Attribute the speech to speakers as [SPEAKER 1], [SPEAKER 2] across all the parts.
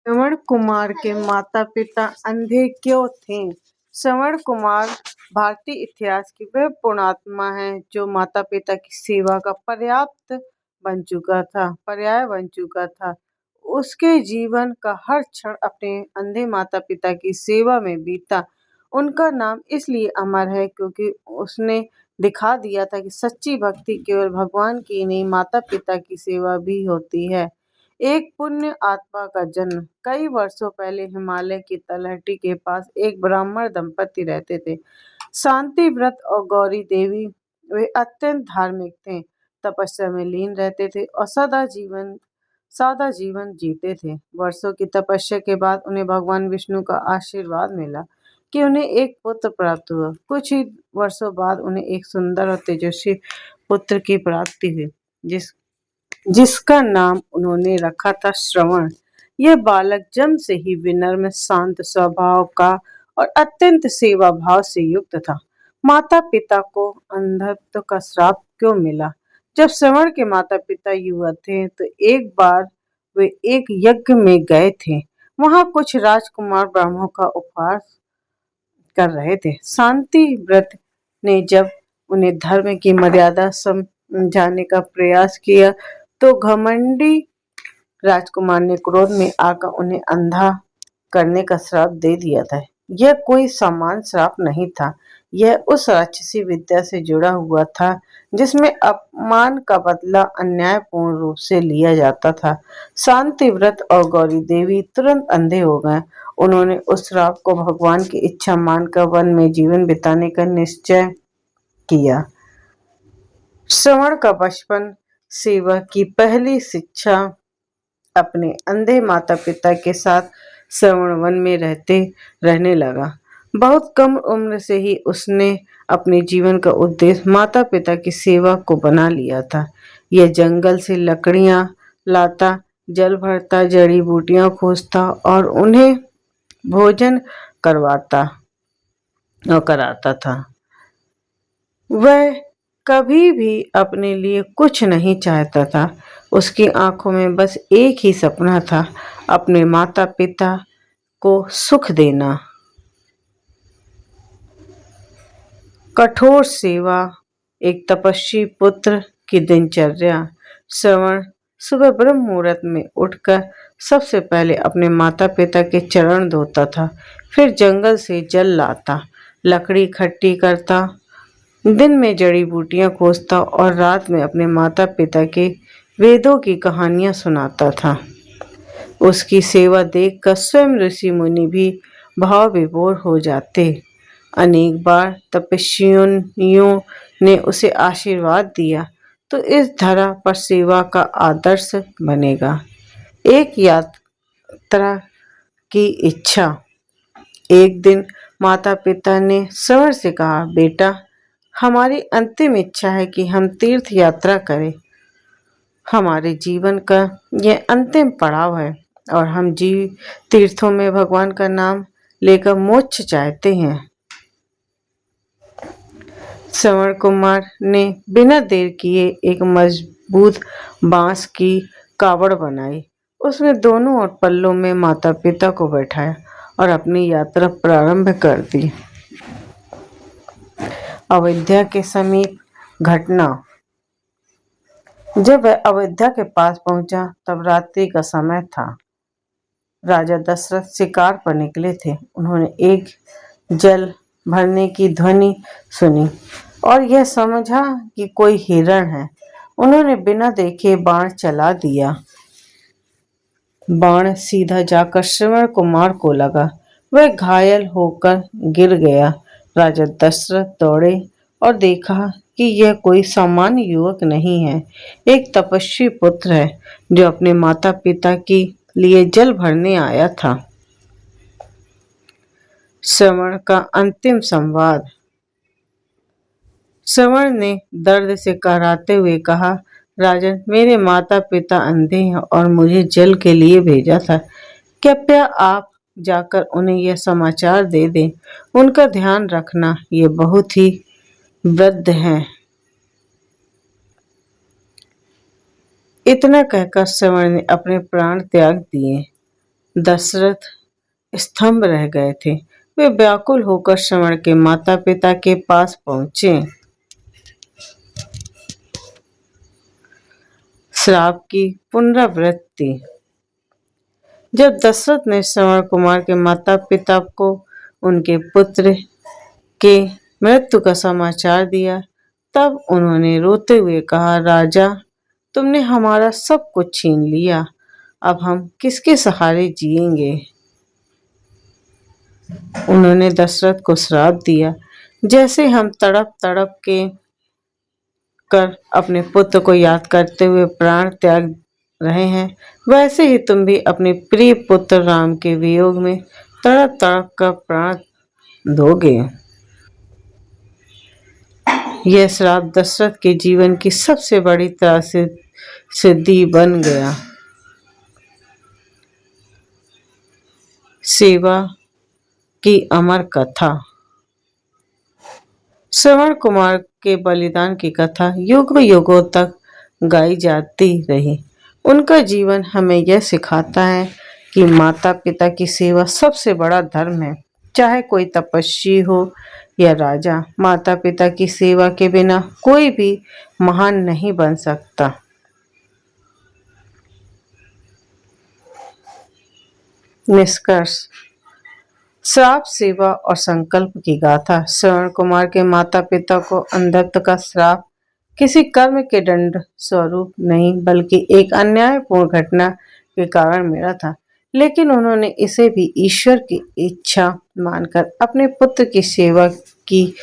[SPEAKER 1] श्रवण कुमार के माता-पिता अंधे क्यों थे? श्रवण कुमार भारतीय इतिहास की वह पुण्यात्मा है जो माता-पिता की सेवा का पर्याय बन चुका था। उसके जीवन का हर क्षण अपने अंधे माता-पिता की सेवा में बीता। उनका नाम इसलिए अमर है क्योंकि उसने दिखा दिया था कि सच्ची भक्ति केवल भगवान की नहीं, माता-पिता की सेवा भी होती है। एक पुण्य आत्मा का जन्म। कई वर्षों पहले हिमालय की तलहटी के पास एक ब्राह्मण दंपति रहते थे। शांति व्रत और गौरी देवी। वे अत्यंत धार्मिक थे, तपस्या में लीन रहते थे और सादा जीवन जीते थे। वर्षों की तपस्या के बाद उन्हें भगवान विष्णु का आशीर्वाद मिला कि उन्हें एक पुत्र प्राप्त हुआ। कुछ ही वर्षों बाद उन्हें एक सुंदर और तेजस्वी पुत्र की प्राप्ति हुई, जिसका नाम उन्होंने रखा था श्रवण। यह बालक जन्म से ही विनम्र, शांत स्वभाव का और अत्यंत सेवा भाव से युक्त था। माता पिता को अंधत्व का श्राप क्यों मिला? जब श्रवण के माता पिता युवा थे तो एक बार वे एक यज्ञ में गए थे। वहां कुछ राजकुमार ब्राह्मणों का उपहास कर रहे थे। शांति व्रत ने जब उन्हें धर्म की मर्यादा समझाने का प्रयास किया तो घमंडी राजकुमार ने क्रोध में आकर उन्हें अंधा करने का श्राप दे दिया था। यह कोई सामान्य श्राप नहीं था, यह उस राक्षसी विद्या से जुड़ा हुआ था जिसमें अपमान का बदला अन्यायपूर्ण रूप से लिया जाता था। शांति व्रत और गौरी देवी तुरंत अंधे हो गए। उन्होंने उस श्राप को भगवान की इच्छा मानकर वन में जीवन बिताने का निश्चय किया। श्रवण का बचपन। सेवा की पहली शिक्षा अपने अंधे माता पिता के साथ श्रवण वन में रहने लगा। बहुत कम उम्र से ही उसने अपने जीवन का उद्देश्य माता पिता की सेवा को बना लिया था। यह जंगल से लकड़ियां लाता, जल भरता, जड़ी बूटियां खोजता और उन्हें भोजन करवाता और कराता था। वह कभी भी अपने लिए कुछ नहीं चाहता था। उसकी आंखों में बस एक ही सपना था, अपने माता पिता को सुख देना। कठोर सेवा। एक तपस्वी पुत्र की दिनचर्या। श्रवण सुबह ब्रह्म मुहूर्त में उठकर सबसे पहले अपने माता पिता के चरण धोता था, फिर जंगल से जल लाता, लकड़ी इकट्ठी करता, दिन में जड़ी बूटियां खोजता और रात में अपने माता पिता के वेदों की कहानियां सुनाता था। उसकी सेवा देखकर स्वयं ऋषि मुनि भी भाव विभोर हो जाते। अनेक बार तपस्वियों ने उसे आशीर्वाद दिया तो इस धरा पर सेवा का आदर्श बनेगा। एक यात्रा की इच्छा। एक दिन माता पिता ने श्रवण से कहा, बेटा, हमारी अंतिम इच्छा है कि हम तीर्थ यात्रा करें। हमारे जीवन का यह अंतिम पड़ाव है और हम तीर्थों में भगवान का नाम लेकर मोक्ष चाहते हैं। श्रवण कुमार ने बिना देर किए एक मजबूत बांस की कावड़ बनाई। उसने दोनों ओर पल्लों में माता पिता को बैठाया और अपनी यात्रा प्रारंभ कर दी। अयोध्या के समीप घटना। जब वह अयोध्या के पास पहुंचा तब रात्रि का समय था। राजा दशरथ शिकार पर निकले थे। उन्होंने एक जल भरने की ध्वनि सुनी और यह समझा कि कोई हिरण है। उन्होंने बिना देखे बाण चला दिया। बाण सीधा जाकर श्रवण कुमार को लगा। वह घायल होकर गिर गया। राजा दशरथ दौड़े और देखा कि यह कोई सामान्य युवक नहीं है, एक तपस्वी पुत्र है जो अपने माता पिता के लिए जल भरने आया था। श्रवण का अंतिम संवाद। श्रवण ने दर्द से कराहते हुए कहा, राजन, मेरे माता पिता अंधे हैं और मुझे जल के लिए भेजा था। कृपया आप जाकर उन्हें यह समाचार दे दें। उनका ध्यान रखना, ये बहुत ही वृद्ध हैं। इतना कहकर श्रवण ने अपने प्राण त्याग दिए। दशरथ स्तंभ रह गए थे। वे व्याकुल होकर श्रवण के माता पिता के पास पहुंचे। श्राप की पुनरावृत्ति। जब दशरथ ने श्रवण कुमार के माता पिता को उनके पुत्र के मृत्यु का समाचार दिया, तब उन्होंने रोते हुए कहा, राजा, तुमने हमारा सब कुछ छीन लिया, अब हम किसके सहारे जिएंगे। उन्होंने दशरथ को श्राप दिया, जैसे हम तड़प तड़प के कर अपने पुत्र को याद करते हुए प्राण त्याग रहे हैं, वैसे ही तुम भी अपने प्रिय पुत्र राम के वियोग में तड़प तड़प कर प्राण दोगे। यह श्राप दशरथ के जीवन की सबसे बड़ी सिद्धि बन गया। सेवा की अमर कथा। श्रवण कुमार के बलिदान की कथा युगों युगों तक गाई जाती रही। उनका जीवन हमें यह सिखाता है कि माता पिता की सेवा सबसे बड़ा धर्म है। चाहे कोई तपस्वी हो या राजा, माता पिता की सेवा के बिना कोई भी महान नहीं बन सकता। निष्कर्ष। श्राप, सेवा और संकल्प की गाथा। श्रवण कुमार के माता पिता को अंधत्व का श्राप किसी कर्म के दंड स्वरूप नहीं, बल्कि एक अन्यायपूर्ण घटना के कारण मिला था, लेकिन उन्होंने इसे भी ईश्वर की इच्छा मानकर अपने पुत्र की सेवा की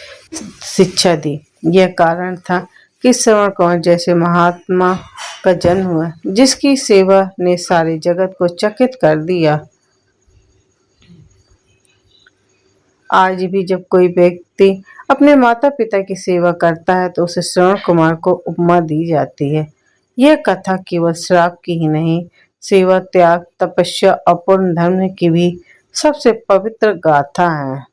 [SPEAKER 1] शिक्षा दी। यह कारण था कि श्रवण कुमार जैसे महात्मा का जन्म हुआ, जिसकी सेवा ने सारे जगत को चकित कर दिया। आज भी जब कोई व्यक्ति अपने माता पिता की सेवा करता है तो उसे श्रवण कुमार को उपमा दी जाती है। यह कथा केवल श्राप की ही नहीं, सेवा, त्याग, तपस्या और पूर्ण धर्म की भी सबसे पवित्र गाथा है।